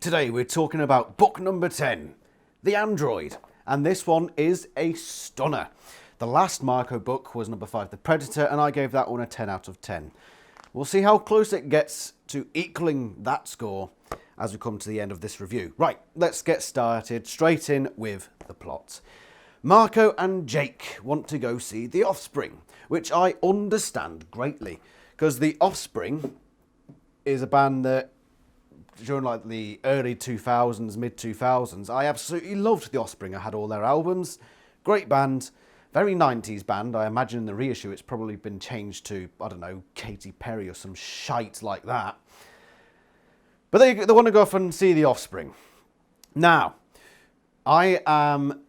Today we're talking about book number 10, The Android, and this one is a stunner. The last Marco book was number 5, The Predator, and I gave that one a 10 out of 10. We'll see how close it gets to equaling that score as we come to the end of this review. Right, let's get started straight in with the plot. Marco and Jake want to go see The Offspring, which I understand greatly, because The Offspring is a band that during like the early 2000s, mid 2000s, I absolutely loved The Offspring. I had all their albums, great band, very 90s band. I imagine in the reissue it's probably been changed to, I don't know, Katy Perry or some shite like that. But they want to go off and see The Offspring. Now, I am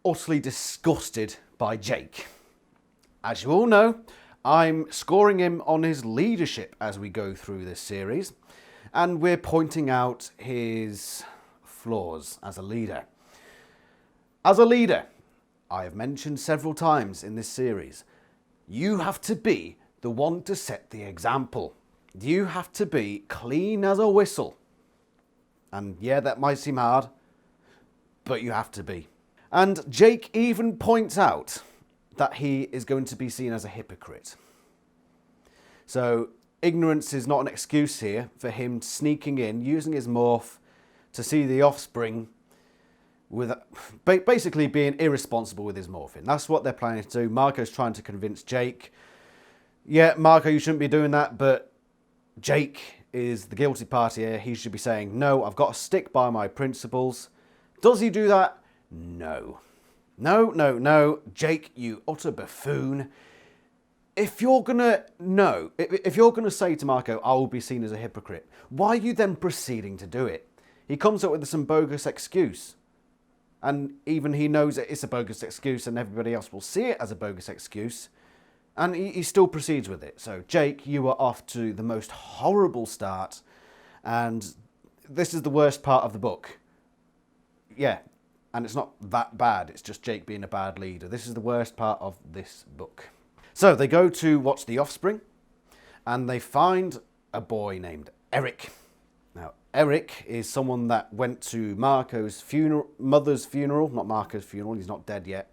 utterly disgusted by Jake. As you all know, I'm scoring him on his leadership as we go through this series, and we're pointing out his flaws as a leader. As a leader, I have mentioned several times in this series, you have to be the one to set the example. You have to be clean as a whistle. And yeah, that might seem hard, but you have to be. And Jake even points out that he is going to be seen as a hypocrite. So ignorance is not an excuse here for him sneaking in, using his morph to see The Offspring, with basically being irresponsible with his morphing. That's what they're planning to do. Marco's trying to convince Jake, yeah, Marco, you shouldn't be doing that, but Jake is the guilty party here. He should be saying, no, I've got to stick by my principles. Does he do that? No. No. Jake, you utter buffoon. If you're going to say to Marco, I will be seen as a hypocrite, why are you then proceeding to do it? He comes up with some bogus excuse. And even he knows that it's a bogus excuse and everybody else will see it as a bogus excuse. And he still proceeds with it. So, Jake, you are off to the most horrible start. And this is the worst part of the book. Yeah, and it's not that bad. It's just Jake being a bad leader. This is the worst part of this book. So, they go to watch The Offspring. And they find a boy named Eric. Now, Eric is someone that went to Marco's mother's funeral. Not Marco's funeral, he's not dead yet.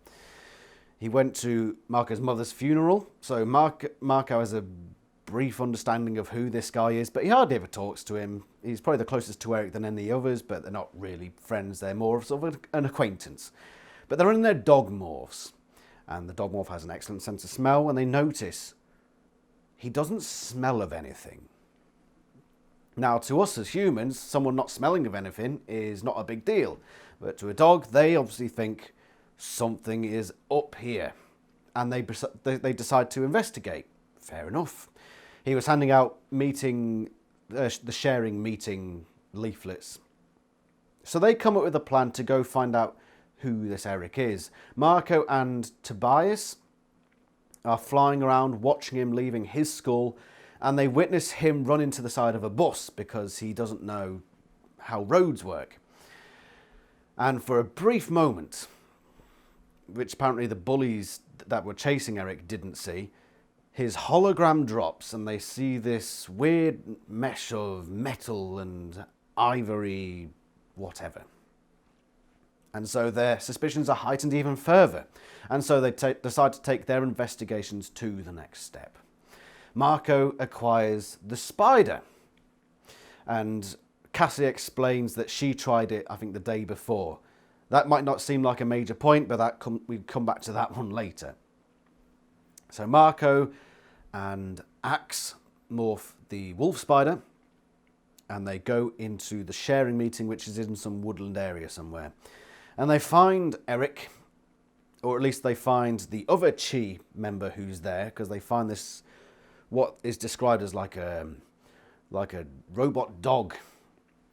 He went to Marco's mother's funeral, so Marco has a brief understanding of who this guy is, but he hardly ever talks to him. He's probably the closest to Eric than any others, but they're not really friends. They're more of sort of an acquaintance. But they're in their dog morphs, and the dog morph has an excellent sense of smell, and they notice he doesn't smell of anything. Now, to us as humans, someone not smelling of anything is not a big deal, but to a dog, they obviously think something is up here, and they decide to investigate. Fair enough. He was handing out the sharing meeting leaflets. So they come up with a plan to go find out who this Eric is. Marco and Tobias are flying around watching him leaving his school, and they witness him run into the side of a bus because he doesn't know how roads work. And for a brief moment, which apparently the bullies that were chasing Eric didn't see, his hologram drops and they see this weird mesh of metal and ivory, whatever. And so their suspicions are heightened even further. And so they decide to take their investigations to the next step. Marco acquires the spider. And Cassie explains that she tried it, I think, the day before. That might not seem like a major point, but we come back to that one later. So Marco and Axe morph the wolf spider, and they go into the sharing meeting, which is in some woodland area somewhere. And they find Eric, or at least they find the other Chee member who's there, because they find this, what is described as like a robot dog,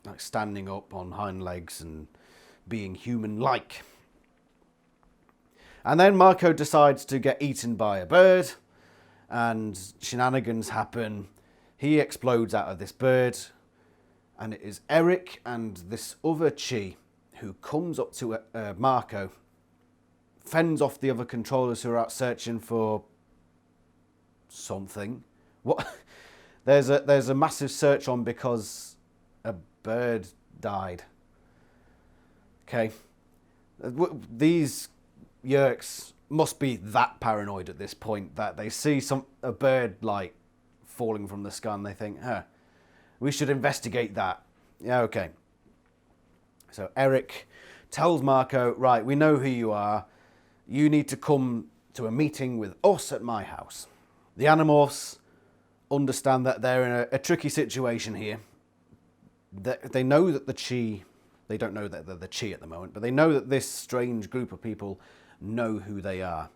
like standing up on hind legs and being human-like. And then Marco decides to get eaten by a bird, and shenanigans happen. He explodes out of this bird, and it is Eric and this other Chee who comes up to Marco, fends off the other controllers who are out searching for something. What? There's a massive search on because a bird died. Okay. These Yerks must be that paranoid at this point that they see a bird like falling from the sky and they think, we should investigate that. Yeah, okay. So Eric tells Marco, right, we know who you are. You need to come to a meeting with us at my house. The Animorphs understand that they're in a tricky situation here. They know that the Chee, they don't know that they're the Chee at the moment, but they know that this strange group of people know who they are.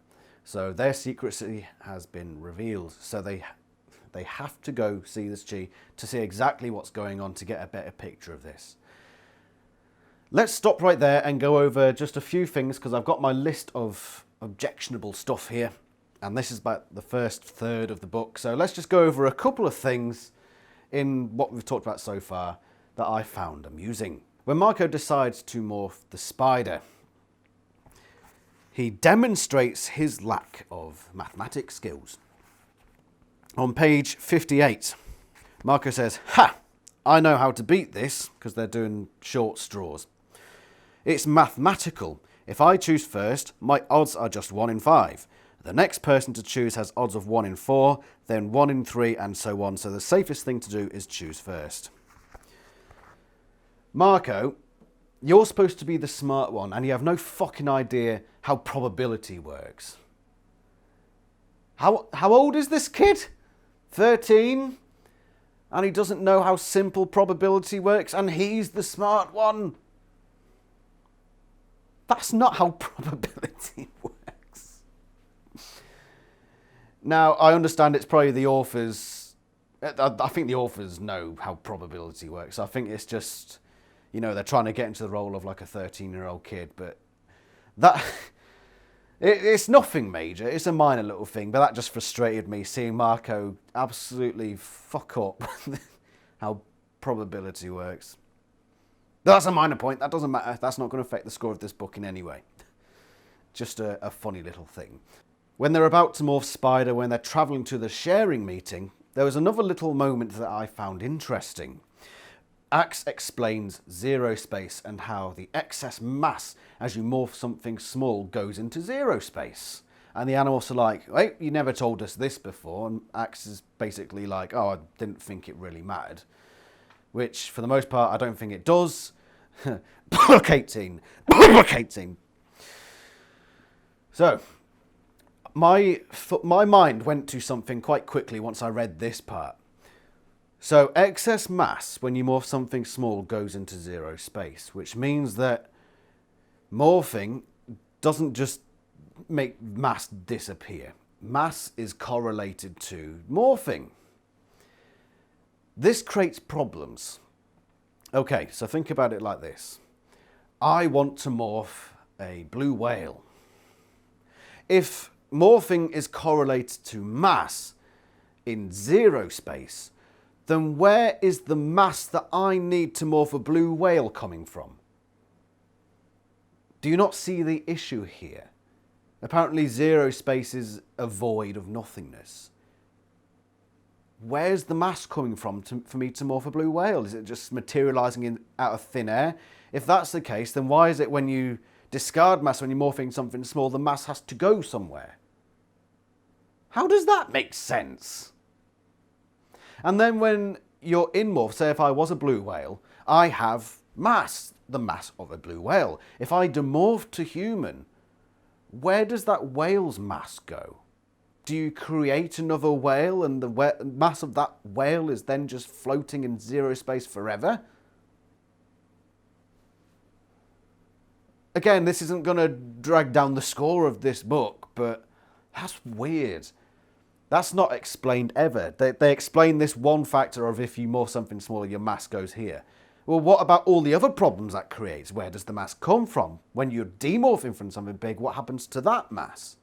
So their secrecy has been revealed. So they have to go see this Chee to see exactly what's going on to get a better picture of this. Let's stop right there and go over just a few things because I've got my list of objectionable stuff here. And this is about the first third of the book. So let's just go over a couple of things in what we've talked about so far that I found amusing. When Marco decides to morph the spider, he demonstrates his lack of mathematics skills. On page 58, Marco says, "Ha! I know how to beat this," because they're doing short straws. "It's mathematical. If I choose first, my odds are just 1 in 5. The next person to choose has odds of 1 in 4, then 1 in 3, and so on. So the safest thing to do is choose first." Marco, you're supposed to be the smart one, and you have no fucking idea how probability works. How old is this kid? 13? And he doesn't know how simple probability works, and he's the smart one. That's not how probability works. Now, I understand it's probably the authors. I think the authors know how probability works. I think it's just, they're trying to get into the role of like a 13-year-old kid, but it's nothing major. It's a minor little thing, but that just frustrated me seeing Marco absolutely fuck up how probability works. That's a minor point. That doesn't matter. That's not going to affect the score of this book in any way. Just a funny little thing. When they're about to morph Spider, when they're travelling to the sharing meeting, there was another little moment that I found interesting. Axe explains zero space and how the excess mass as you morph something small goes into zero space. And the Animorphs are like, wait, you never told us this before. And Axe is basically like, oh, I didn't think it really mattered. Which, for the most part, I don't think it does. Book 18. Book 18. So, my mind went to something quite quickly once I read this part. So, excess mass, when you morph something small, goes into zero space, which means that morphing doesn't just make mass disappear. Mass is correlated to morphing. This creates problems. Okay, so think about it like this. I want to morph a blue whale. If morphing is correlated to mass in zero space, then where is the mass that I need to morph a blue whale coming from? Do you not see the issue here? Apparently zero space is a void of nothingness. Where's the mass coming from for me to morph a blue whale? Is it just materialising out of thin air? If that's the case, then why is it when you discard mass, when you're morphing something small, the mass has to go somewhere? How does that make sense? And then when you're in morph, say if I was a blue whale, I have mass, the mass of a blue whale. If I demorph to human, where does that whale's mass go? Do you create another whale and the mass of that whale is then just floating in zero space forever? Again, this isn't going to drag down the score of this book, but that's weird. That's not explained ever. They explain this one factor of if you morph something smaller, your mass goes here. Well, what about all the other problems that creates? Where does the mass come from? When you're demorphing from something big, what happens to that mass?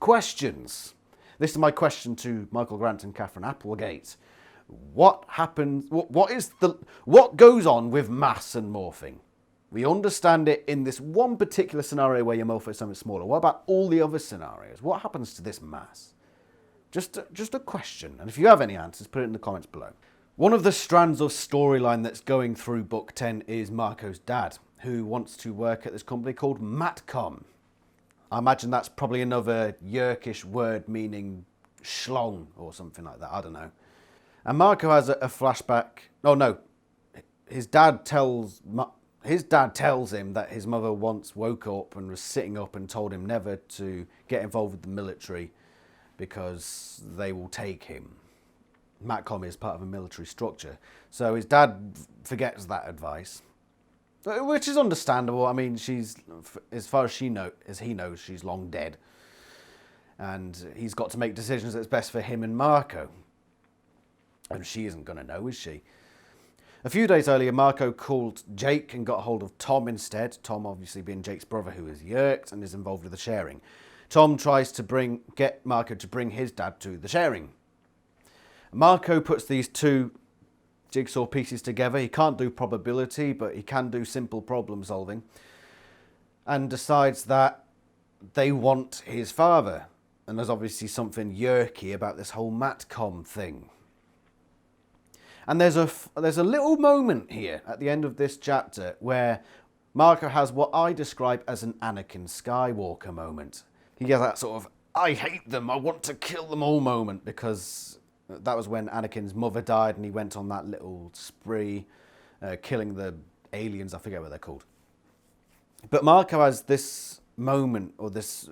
Questions. This is my question to Michael Grant and Catherine Applegate. What happens? What goes on with mass and morphing? We understand it in this one particular scenario where you morph something smaller. What about all the other scenarios? What happens to this mass? Just a question. And if you have any answers, put it in the comments below. One of the strands of storyline that's going through book 10 is Marco's dad, who wants to work at this company called Matcom. I imagine that's probably another Yerkish word meaning schlong or something like that. I don't know. And Marco has a flashback. Oh no, his dad tells him that his mother once woke up and was sitting up and told him never to get involved with the military because they will take him. Matcom is part of a military structure, so his dad forgets that advice, which is understandable. I mean, she's, as far as he knows, she's long dead, and he's got to make decisions that's best for him and Marco. And she isn't going to know, is she? A few days earlier, Marco called Jake and got hold of Tom instead. Tom obviously being Jake's brother, who is yerked and is involved with the sharing. Tom tries to get Marco to bring his dad to the sharing. Marco puts these two jigsaw pieces together. He can't do probability, but he can do simple problem solving. And decides that they want his father. And there's obviously something yerky about this whole Matcom thing. And there's a little moment here at the end of this chapter where Marco has what I describe as an Anakin Skywalker moment. He has that sort of, I hate them, I want to kill them all moment, because that was when Anakin's mother died and he went on that little spree, killing the aliens, I forget what they're called. But Marco has this moment, or this,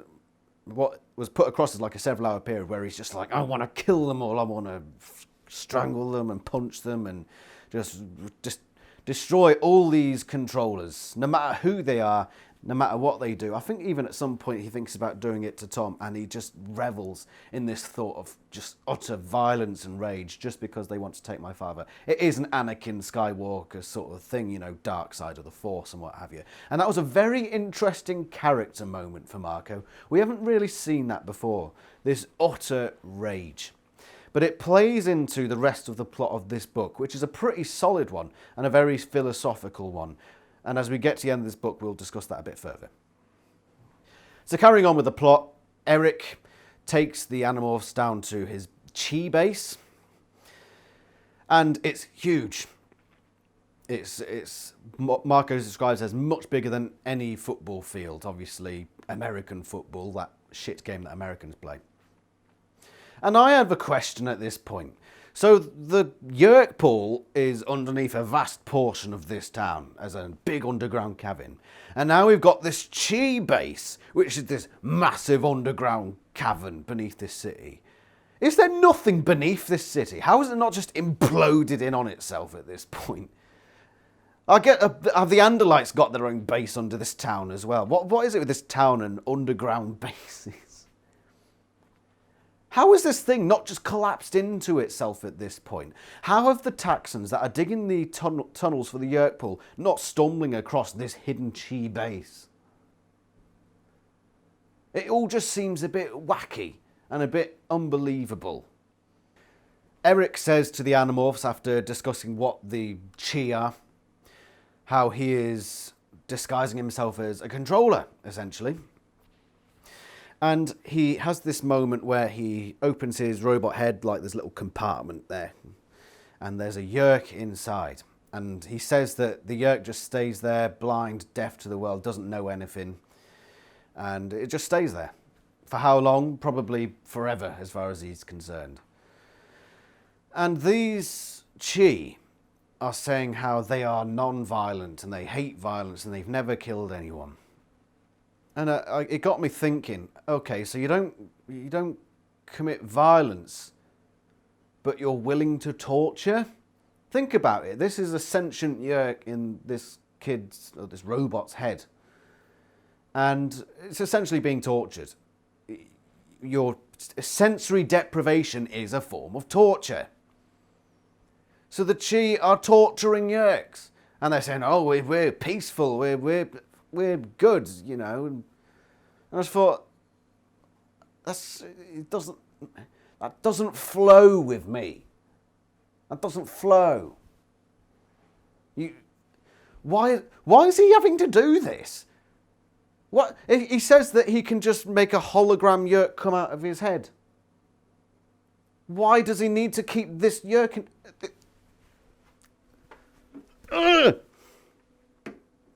what was put across as like a several-hour period, where he's just like, I want to kill them all, I want to strangle them and punch them and just destroy all these controllers, no matter who they are, no matter what they do. I think even at some point he thinks about doing it to Tom, and he just revels in this thought of just utter violence and rage just because they want to take my father. It is an Anakin Skywalker sort of thing, you know, dark side of the Force and what have you. And that was a very interesting character moment for Marco. We haven't really seen that before, this utter rage. But it plays into the rest of the plot of this book, which is a pretty solid one and a very philosophical one. And as we get to the end of this book, we'll discuss that a bit further. So carrying on with the plot, Eric takes the Animorphs down to his Chee base. And it's huge. It's Marco describes as much bigger than any football field. Obviously, American football, that shit game that Americans play. And I have a question at this point. So the Yerk pool is underneath a vast portion of this town as a big underground cavern. And now we've got this Chee base, which is this massive underground cavern beneath this city. Is there nothing beneath this city? How is it not just imploded in on itself at this point? Have the Andalites got their own base under this town as well? What is it with this town and underground bases? How has this thing not just collapsed into itself at this point? How have the Taxons that are digging the tunnels for the Yerk pool not stumbling across this hidden Chee base? It all just seems a bit wacky and a bit unbelievable. Eric says to the Animorphs, after discussing what the Chee are, how he is disguising himself as a controller, essentially. And he has this moment where he opens his robot head, like there's a little compartment there. And there's a Yerk inside. And he says that the Yerk just stays there, blind, deaf to the world, doesn't know anything. And it just stays there. For how long? Probably forever, as far as he's concerned. And these Chee are saying how they are non-violent and they hate violence and they've never killed anyone. And it got me thinking, okay, so you don't commit violence, but you're willing to torture? Think about it. This is a sentient Yerk in this kid's, or this robot's head. And it's essentially being tortured. Your sensory deprivation is a form of torture. So the Chee are torturing Yerks. And they're saying, oh, we're peaceful, we're good, you know. And I just thought, that doesn't flow with me. That doesn't flow. Why is he having to do this? What he says that he can just make a hologram Yerk come out of his head. Why does he need to keep this Yerk? Ugh!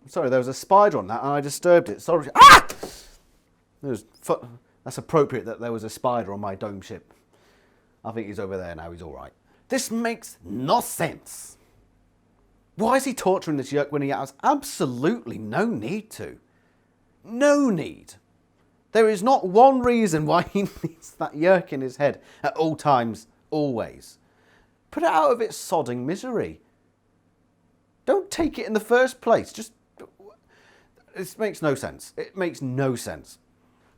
Sorry, there was a spider on that and I disturbed it. Sorry. Ah! That's appropriate that there was a spider on my dome ship. I think he's over there now, he's alright. This makes no sense. Why is he torturing this yerk when he has absolutely no need to? No need. There is not one reason why he needs that yerk in his head at all times, always. Put it out of its sodding misery. Don't take it in the first place. This makes no sense. It makes no sense.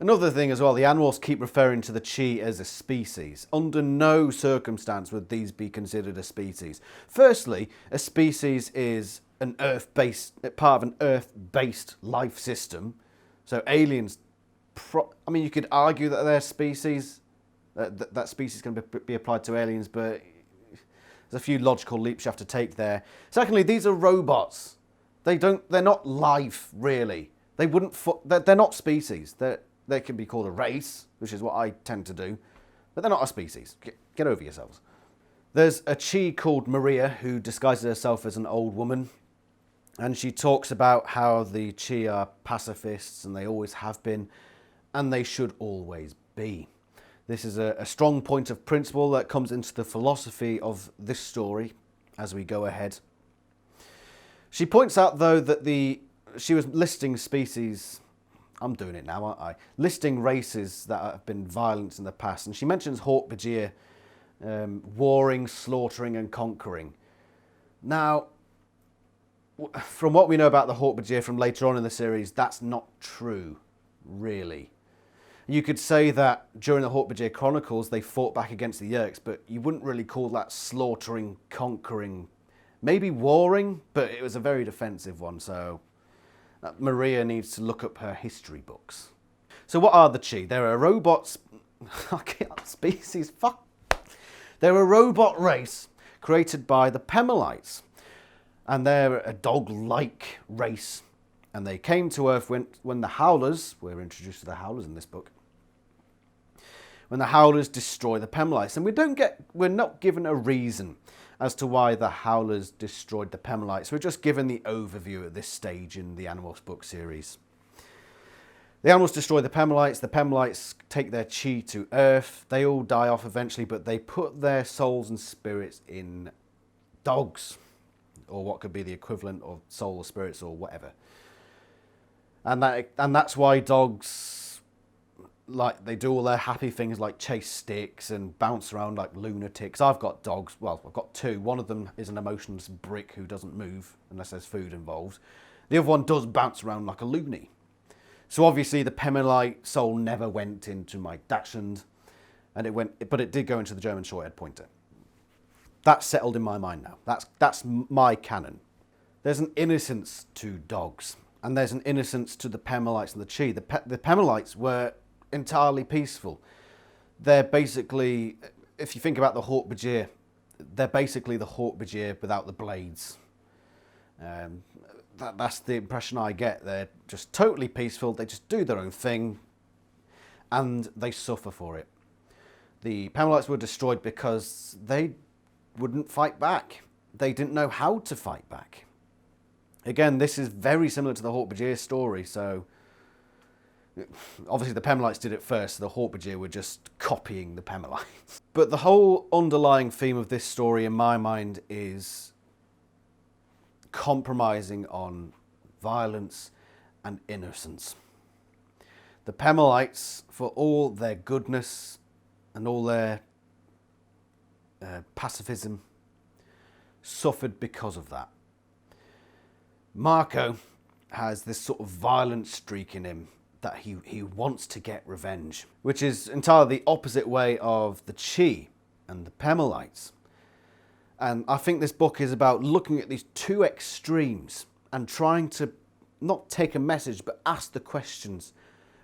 Another thing as well, the Animorphs keep referring to the Chee as a species. Under no circumstance would these be considered a species. Firstly, a species is part of an Earth-based life system. So aliens, you could argue that they're species, that species can be applied to aliens, but there's a few logical leaps you have to take there. Secondly, these are robots. They're not life, really. They're not species. They can be called a race, which is what I tend to do, but they're not a species. Get over yourselves. There's a Chee called Maria who disguises herself as an old woman, and she talks about how the Chee are pacifists, and they always have been, and they should always be. This is a strong point of principle that comes into the philosophy of this story as we go ahead. She points out, though, that she was listing species. I'm doing it now, aren't I? Listing races that have been violent in the past. And she mentions Hawk-Bajir, warring, slaughtering and conquering. Now, from what we know about the Hawk-Bajir from later on in the series, that's not true, really. You could say that during the Hawk-Bajir Chronicles, they fought back against the Yeerks, but you wouldn't really call that slaughtering, conquering, maybe warring, but it was a very defensive one, so Maria needs to look up her history books. So what are the Chee? They're a robot species. Fuck. They're a robot race created by the Pemalites, and they're a dog-like race. And they came to Earth when the Howlers, we're introduced to the Howlers in this book, when the Howlers destroy the Pemalites, and we're not given a reason as to why the Howlers destroyed the Pemalites. We're just given the overview at this stage in the Animorphs book series. The Animorphs destroy the Pemalites take their Chee to Earth, they all die off eventually, but they put their souls and spirits in dogs, or what could be the equivalent of soul or spirits or whatever. And that's why dogs, they do all their happy things like chase sticks and bounce around like lunatics. I've got dogs, well, I've got two. One of them is an emotionless brick who doesn't move unless there's food involved. The other one does bounce around like a loony. So obviously the Pemalite soul never went into my Dachshund, but it did go into the German Shorthair Pointer. That's settled in my mind now. That's my canon. There's an innocence to dogs, and there's an innocence to the Pemalites and the Chee. The Pemalites were entirely peaceful. They're basically, if you think about the Hawk-Bajir, they're basically the Hawk-Bajir without the blades. That's the impression I get. They're just totally peaceful. They just do their own thing, and they suffer for it. The Pemalites were destroyed because they wouldn't fight back. They didn't know how to fight back. Again, this is very similar to the Hawk-Bajir story, so obviously the Pemalites did it first, so the Hawk-Bajir were just copying the Pemalites. But the whole underlying theme of this story, in my mind, is compromising on violence and innocence. The Pemalites, for all their goodness and all their pacifism, suffered because of that. Marco has this sort of violent streak in him that he wants to get revenge, which is entirely the opposite way of the Chee and the Pemalites. And I think this book is about looking at these two extremes and trying to not take a message, but ask the questions.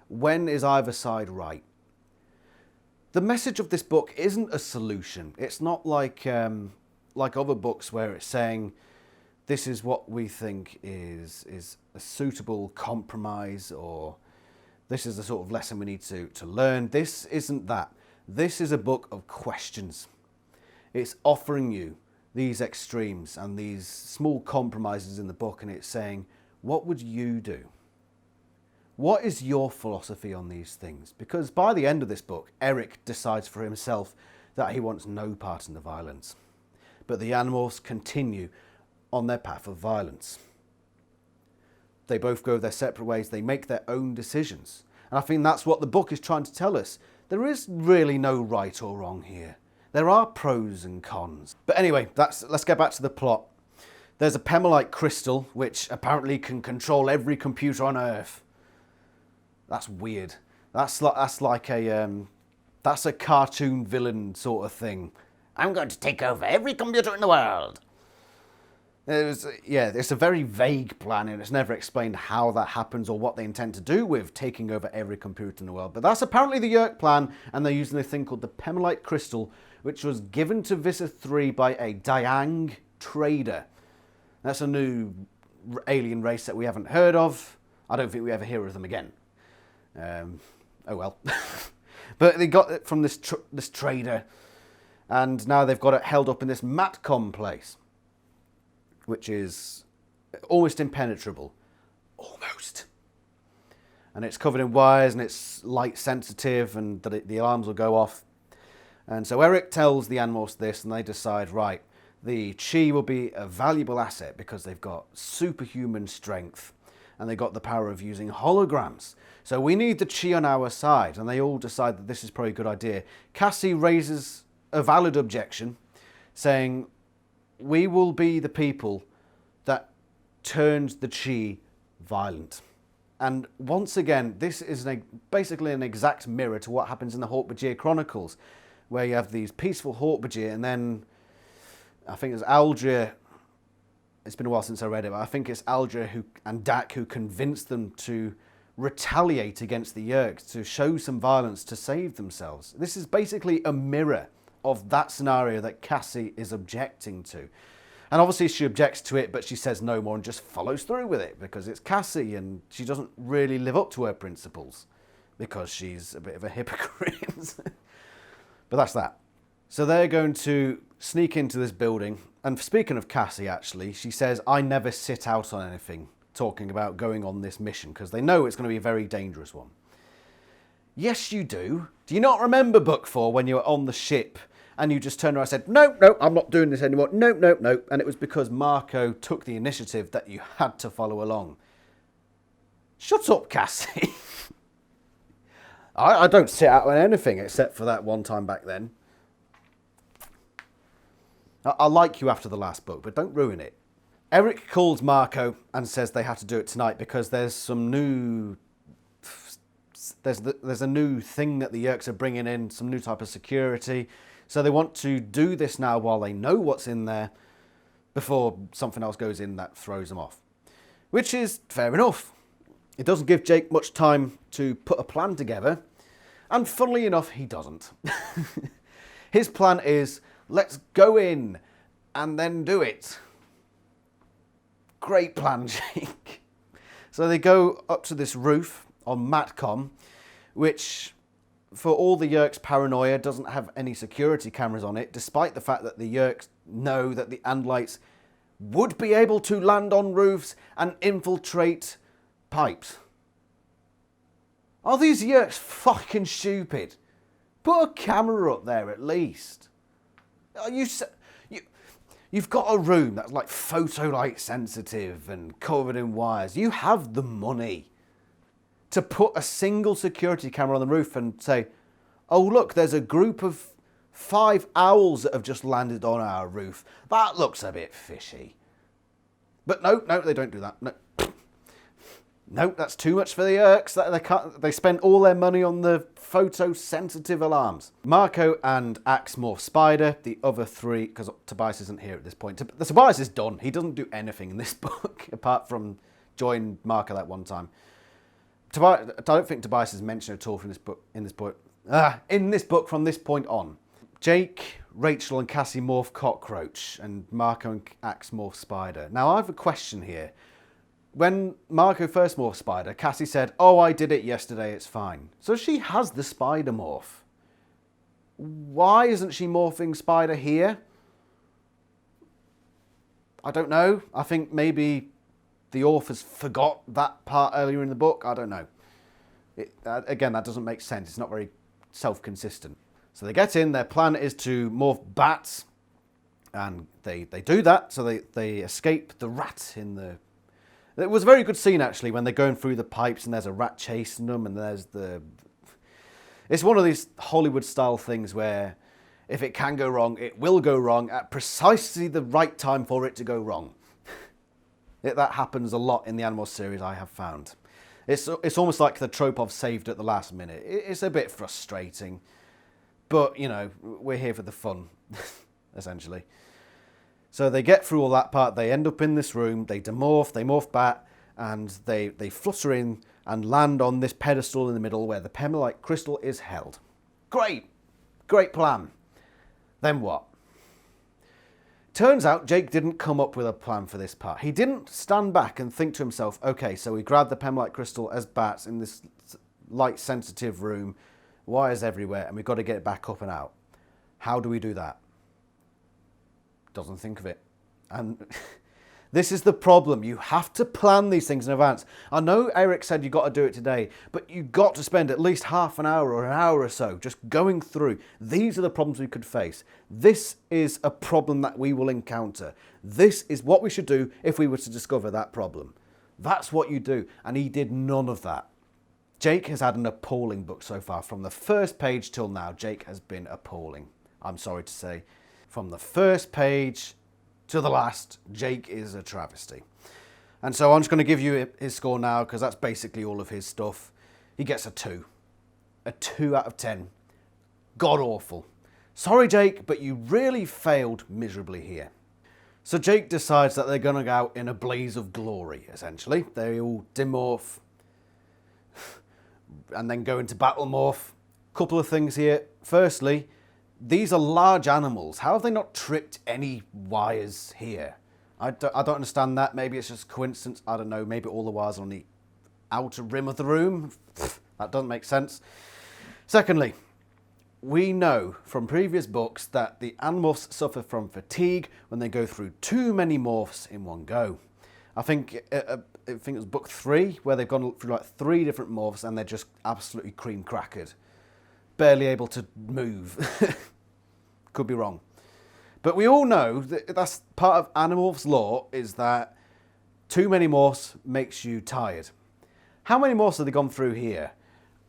When is either side right? The message of this book isn't a solution. It's not like other books where it's saying, this is what we think is a suitable compromise, or this is the sort of lesson we need to learn. This isn't that. This is a book of questions. It's offering you these extremes and these small compromises in the book, and it's saying, what would you do? What is your philosophy on these things? Because by the end of this book, Eric decides for himself that he wants no part in the violence. But the Animorphs continue on their path of violence. They both go their separate ways. They make their own decisions. And I think that's what the book is trying to tell us. There is really no right or wrong here. There are pros and cons. But anyway, let's get back to the plot. There's a Pemalite crystal, which apparently can control every computer on Earth. That's weird. That's a cartoon villain sort of thing. I'm going to take over every computer in the world. It's a very vague plan, and it's never explained how that happens or what they intend to do with taking over every computer in the world. But that's apparently the Yeerk plan, and they're using a thing called the Pemalite crystal, which was given to Visser 3 by a Diang trader. That's a new alien race that we haven't heard of. I don't think we ever hear of them again. Oh well. But they got it from this trader, and now they've got it held up in this Matcom place, which is almost impenetrable. Almost. And it's covered in wires, and it's light sensitive, and the alarms will go off. And so Eric tells the Animorphs this, and they decide, right, the Chee will be a valuable asset because they've got superhuman strength, and they got the power of using holograms. So we need the Chee on our side, and they all decide that this is probably a good idea. Cassie raises a valid objection, saying, we will be the people that turns the Chee violent. And once again, this is basically an exact mirror to what happens in the Hork-Bajir Chronicles, where you have these peaceful Hork-Bajir, and then I think it's Aldria. It's been a while since I read it, but I think it's Aldria and Dak who convinced them to retaliate against the Yeerks, to show some violence, to save themselves. This is basically a mirror of that scenario that Cassie is objecting to. And obviously she objects to it, but she says no more and just follows through with it because it's Cassie and she doesn't really live up to her principles because she's a bit of a hypocrite. But that's that. So they're going to sneak into this building. And speaking of Cassie, actually, she says, I never sit out on anything, talking about going on this mission because they know it's going to be a very dangerous one. Yes, you do. Do you not remember Book 4 when you were on the ship and you just turned around and said, no, I'm not doing this anymore. No. And it was because Marco took the initiative that you had to follow along. Shut up, Cassie. I don't sit out on anything except for that one time back then. I like you after the last book, but don't ruin it. Eric calls Marco and says they have to do it tonight because there's some new... There's a new thing that the Yeerks are bringing in, some new type of security. So they want to do this now while they know what's in there before something else goes in that throws them off. Which is fair enough. It doesn't give Jake much time to put a plan together. And funnily enough, he doesn't. His plan is, let's go in and then do it. Great plan, Jake. So they go up to this roof on Matcom, which, for all the Yeerks' paranoia, doesn't have any security cameras on it, despite the fact that the Yeerks know that the Andalites would be able to land on roofs and infiltrate pipes. Are these Yeerks fucking stupid? Put a camera up there at least. You've got a room that's like photolight sensitive and covered in wires. You have the money to put a single security camera on the roof and say, oh look, there's a group of 5 owls that have just landed on our roof. That looks a bit fishy. But no, they don't do that. No, that's too much for the Yeerks. They spent all their money on the photosensitive alarms. Marco and Axmorph Spider, the other three, because Tobias isn't here at this point. The Tobias is done. He doesn't do anything in this book apart from join Marco that one time. I don't think Tobias is mentioned at all from in this book from this point on. Jake, Rachel and Cassie morph Cockroach and Marco and Axe morph Spider. Now I have a question here. When Marco first morphed Spider, Cassie said, oh, I did it yesterday, it's fine. So she has the Spider morph. Why isn't she morphing Spider here? I don't know. I think maybe the authors forgot that part earlier in the book. I don't know. Again, that doesn't make sense. It's not very self-consistent. So they get in. Their plan is to morph bats. And they do that. So they escape the rat in the... It was a very good scene, actually, when they're going through the pipes and there's a rat chasing them and there's the... It's one of these Hollywood-style things where if it can go wrong, it will go wrong at precisely the right time for it to go wrong. That happens a lot in the Animorphs series, I have found. It's almost like the trope of saved at the last minute. It's a bit frustrating. But, you know, we're here for the fun, essentially. So they get through all that part, they end up in this room, they morph bat, and they flutter in and land on this pedestal in the middle where the Pemalite crystal is held. Great! Great plan. Then what? Turns out Jake didn't come up with a plan for this part. He didn't stand back and think to himself, okay, so we grabbed the Pemalite crystal as bats in this light-sensitive room, wires everywhere, and we've got to get it back up and out. How do we do that? Doesn't think of it. And this is the problem. You have to plan these things in advance. I know Eric said you got to do it today, but you got to spend at least half an hour or an hour or so just going through. These are the problems we could face. This is a problem that we will encounter. This is what we should do if we were to discover that problem. That's what you do. And he did none of that. Jake has had an appalling book so far. From the first page till now, Jake has been appalling. I'm sorry to say. From the first page to the last, Jake is a travesty. And so I'm just going to give you his score now because that's basically all of his stuff. He gets a 2. A 2 out of 10. God awful. Sorry, Jake, but you really failed miserably here. So Jake decides that they're going to go out in a blaze of glory, essentially. They all demorph and then go into battle morph. Couple of things here. Firstly, these are large animals. How have they not tripped any wires here? I don't understand that. Maybe it's just coincidence. I don't know. Maybe all the wires are on the outer rim of the room. That doesn't make sense. Secondly, we know from previous books that the Animorphs suffer from fatigue when they go through too many morphs in one go. I think it was book 3 where they've gone through like 3 different morphs and they're just absolutely cream crackered. Barely able to move. Could be wrong. But we all know that that's part of Animorphs lore, is that too many morphs makes you tired. How many morphs have they gone through here?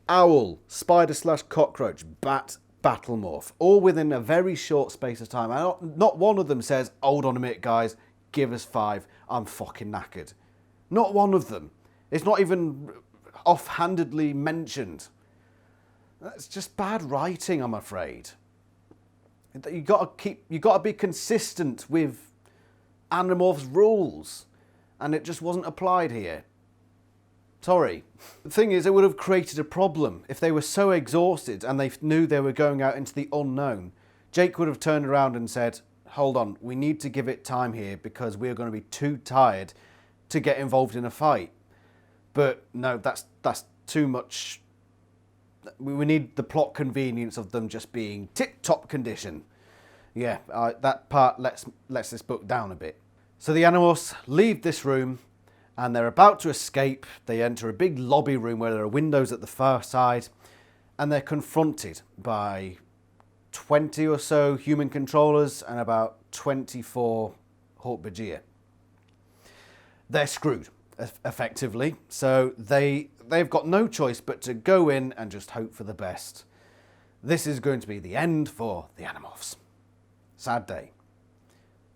Owl, spider/cockroach, bat, battle morph. All within a very short space of time. And not one of them says, hold on a minute guys, give us 5, I'm fucking knackered. Not one of them. It's not even offhandedly mentioned. That's just bad writing, I'm afraid. You got to be consistent with Animorphs rules, and it just wasn't applied here. Sorry. The thing is, it would have created a problem if they were so exhausted and they knew they were going out into the unknown. Jake would have turned around and said, "Hold on, we need to give it time here because we're going to be too tired to get involved in a fight." But no, that's too much. We need the plot convenience of them just being tip-top condition. Yeah, that part lets this book down a bit. So the Animorphs leave this room and they're about to escape. They enter a big lobby room where there are windows at the far side and they're confronted by 20 or so human controllers and about 24 Hork-Bajir. They're screwed, effectively. So they've got no choice but to go in and just hope for the best. This is going to be the end for the Animorphs. Sad day.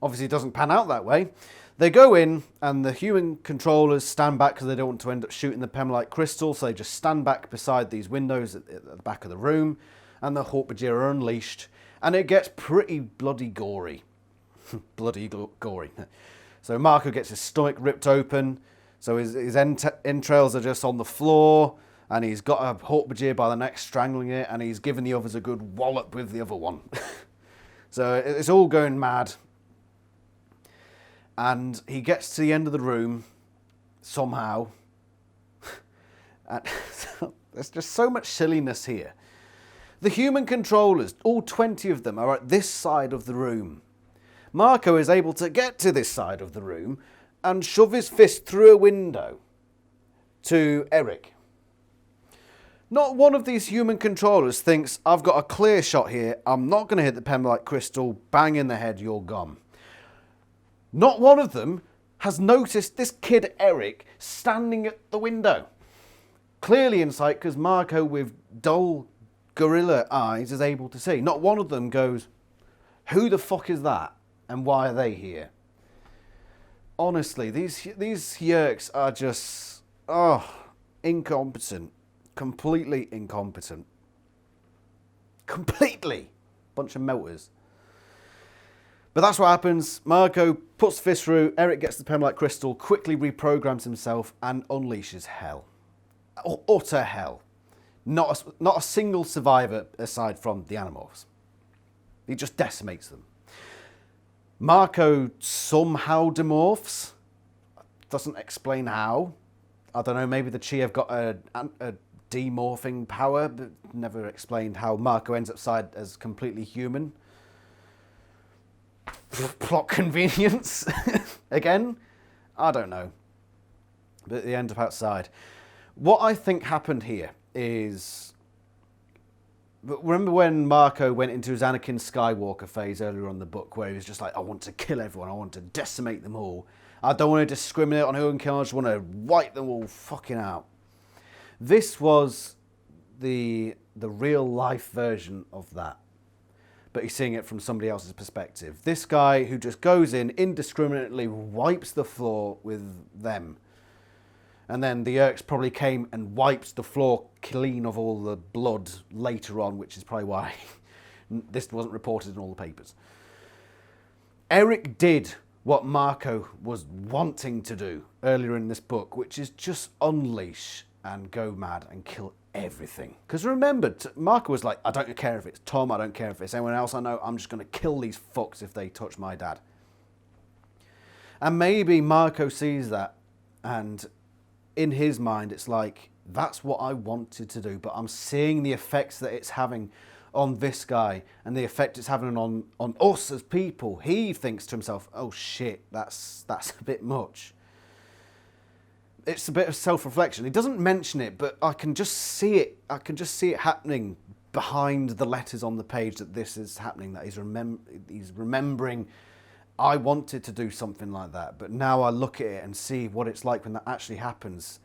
Obviously it doesn't pan out that way. They go in and the human controllers stand back because they don't want to end up shooting the Pemalite crystal, so they just stand back beside these windows at the back of the room, and the Hork-Bajir are unleashed, and it gets pretty bloody gory. Bloody gory. So Marco gets his stomach ripped open, so his entrails are just on the floor, and he's got a Hork-Bajir by the neck strangling it, and he's giving the others a good wallop with the other one. So it's all going mad. And he gets to the end of the room, somehow. And there's just so much silliness here. The human controllers, all 20 of them, are at this side of the room. Marco is able to get to this side of the room and shove his fist through a window to Eric. Not one of these human controllers thinks, I've got a clear shot here, I'm not going to hit the Pemberlite crystal, bang in the head, you're gone. Not one of them has noticed this kid Eric standing at the window. Clearly in sight, because Marco with dull gorilla eyes is able to see. Not one of them goes, who the fuck is that and why are they here? Honestly, these yerks are just, incompetent. Completely incompetent. Completely. Bunch of melters. But that's what happens. Marco puts the fist through, Eric gets the Pemberlite crystal, quickly reprograms himself and unleashes hell. Utter hell. Not a single survivor aside from the Animorphs. He just decimates them. Marco somehow demorphs. Doesn't explain how. I don't know, maybe the Chee have got a demorphing power, but never explained how Marco ends up side as completely human. Plot convenience. Again? I don't know. But they end up outside. What I think happened here is... Remember when Marco went into his Anakin Skywalker phase earlier on in the book, where he was just like, I want to kill everyone, I want to decimate them all. I don't want to discriminate on who I can kill, I just want to wipe them all fucking out. This was the real life version of that. But he's seeing it from somebody else's perspective. This guy who just goes in, indiscriminately wipes the floor with them. And then the Yerks probably came and wiped the floor clean of all the blood later on, which is probably why this wasn't reported in all the papers. Eric did what Marco was wanting to do earlier in this book, which is just unleash and go mad and kill everything. Because remember, Marco was like, I don't care if it's Tom, I don't care if it's anyone else I know, I'm just going to kill these fucks if they touch my dad. And maybe Marco sees that, and in his mind it's like, that's what I wanted to do, but I'm seeing the effects that it's having on this guy and the effect it's having on us as people. He thinks to himself, oh shit, that's a bit much. It's a bit of self-reflection. He doesn't mention it, but I can just see it. I can just see it happening behind the letters on the page that this is happening, that he's remembering, I wanted to do something like that, but now I look at it and see what it's like when that actually happens.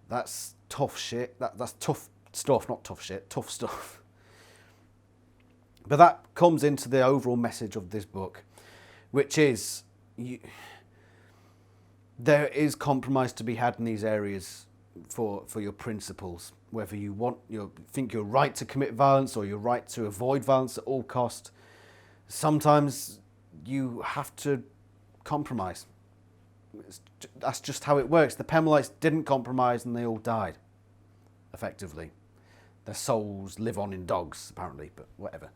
That's tough shit. That's tough stuff, not tough shit, tough stuff. But that comes into the overall message of this book, which is... there is compromise to be had in these areas for your principles, whether you think you're right to commit violence or you're right to avoid violence at all cost. Sometimes you have to compromise. That's just how it works. The Pemberlites didn't compromise and they all died, effectively. Their souls live on in dogs, apparently, but whatever.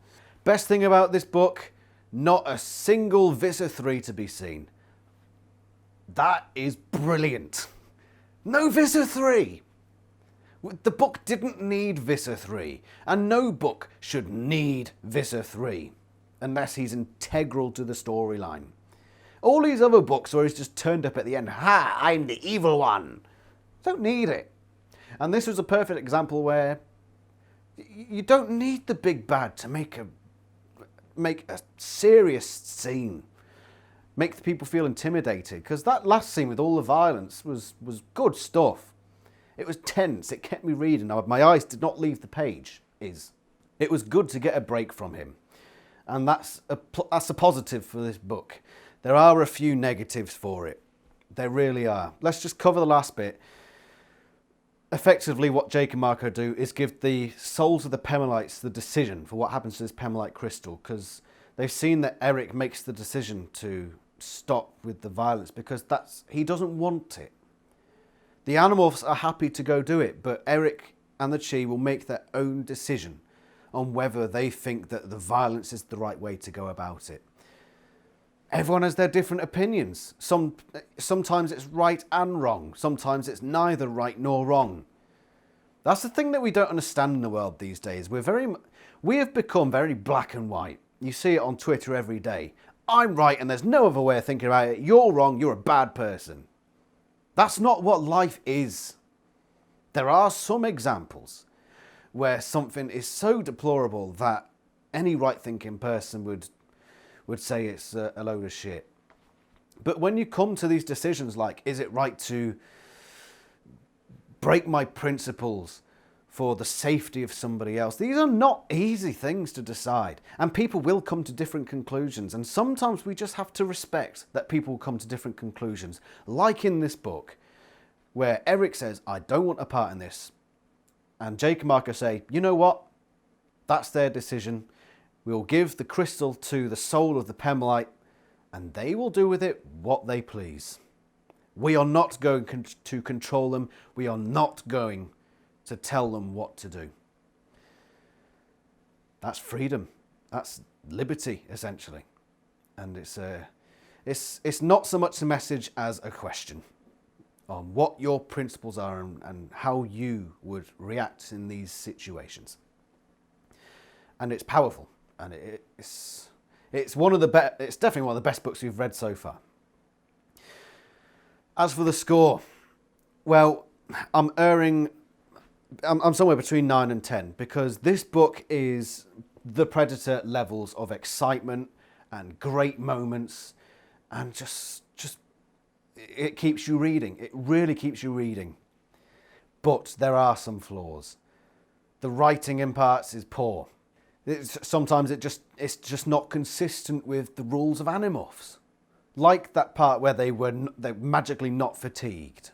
Best thing about this book, not a single Visser 3 to be seen. That is brilliant. No Visser 3. The book didn't need Visser 3, and no book should need Visser 3, unless he's integral to the storyline. All these other books where he's just turned up at the end, ha, I'm the evil one. Don't need it. And this was a perfect example where you don't need the big bad to make a serious scene. Make the people feel intimidated, because that last scene with all the violence was good stuff. It was tense, it kept me reading. My eyes did not leave the page. It was good to get a break from him. And that's a positive for this book. There are a few negatives for it. There really are. Let's just cover the last bit. Effectively, what Jake and Marco do is give the souls of the Pemberlites the decision for what happens to this Pemberlite crystal, because they've seen that Eric makes the decision to stop with the violence because he doesn't want it. The Animorphs are happy to go do it, but Eric and the Chee will make their own decision on whether they think that the violence is the right way to go about it. Everyone has their different opinions. Sometimes it's right and wrong. Sometimes it's neither right nor wrong. That's the thing that we don't understand in the world these days. We have become very black and white. You see it on Twitter every day. I'm right and there's no other way of thinking about it. You're wrong. You're a bad person. That's not what life is. There are some examples where something is so deplorable that any right-thinking person would say it's a load of shit. But when you come to these decisions like, is it right to break my principles for the safety of somebody else? These are not easy things to decide. And people will come to different conclusions. And sometimes we just have to respect that people will come to different conclusions. Like in this book, where Eric says, I don't want a part in this. And Jake and Marco say, you know what? That's their decision. We'll give the crystal to the soul of the Pemelite, and they will do with it what they please. We are not going to control them. We are not going to tell them what to do. That's freedom. That's liberty, essentially. And it's not so much a message as a question on what your principles are and how you would react in these situations. And it's powerful, and it's one of the it's definitely one of the best books we've read so far. As for the score, well, I'm somewhere between 9 and 10 because this book is the Predator levels of excitement and great moments, and just it keeps you reading. It really keeps you reading. But there are some flaws. The writing in parts is poor. Sometimes it's just not consistent with the rules of Animorphs. Like that part where they're magically not fatigued.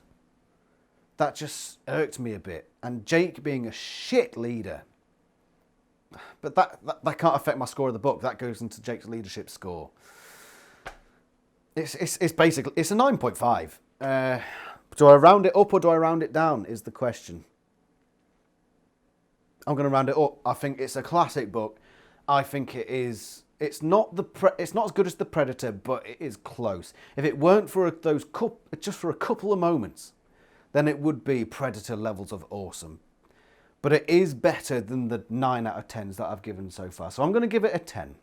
That just irked me a bit. And Jake being a shit leader. But that can't affect my score of the book. That goes into Jake's leadership score. It's basically, it's a 9.5. Do I round it up or do I round it down is the question. I'm going to round it up. I think it's a classic book. I think it is. It's not as good as The Predator, but it is close. If it weren't for just for a couple of moments, then it would be Predator levels of awesome. But it is better than the 9 out of 10s that I've given so far. So I'm going to give it a 10.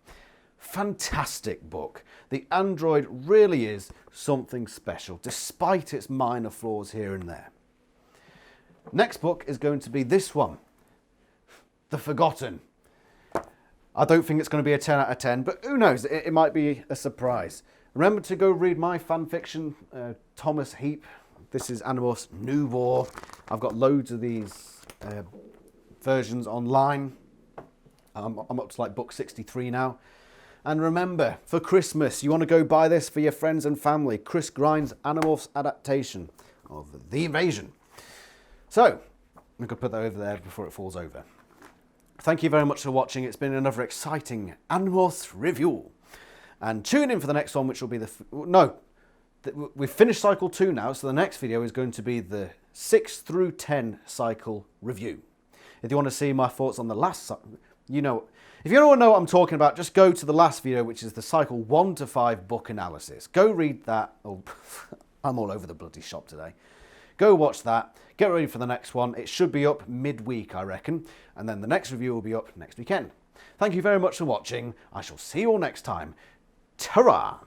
Fantastic book. The android really is something special, despite its minor flaws here and there. Next book is going to be this one, The Forgotten. I don't think it's going to be a 10 out of 10, but who knows, it might be a surprise. Remember to go read my fan fiction, Thomas Heap. This is Animorphs New War. I've got loads of these versions online. I'm up to like book 63 now. And remember, for Christmas, you want to go buy this for your friends and family. Chris Grind's Animorphs adaptation of The Invasion. So, I'm going to put that over there before it falls over. Thank you very much for watching. It's been another exciting Animorphs review. And tune in for the next one, which will be we've finished cycle 2 now, so the next video is going to be the 6 through 10 cycle review. If you want to see my thoughts on the last, if you don't want to know what I'm talking about, just go to the last video, which is the cycle 1 to 5 book analysis. Go read that. Oh, I'm all over the bloody shop today. Go watch that. Get ready for the next one. It should be up midweek, I reckon. And then the next review will be up next weekend. Thank you very much for watching. I shall see you all next time. Ta-ra!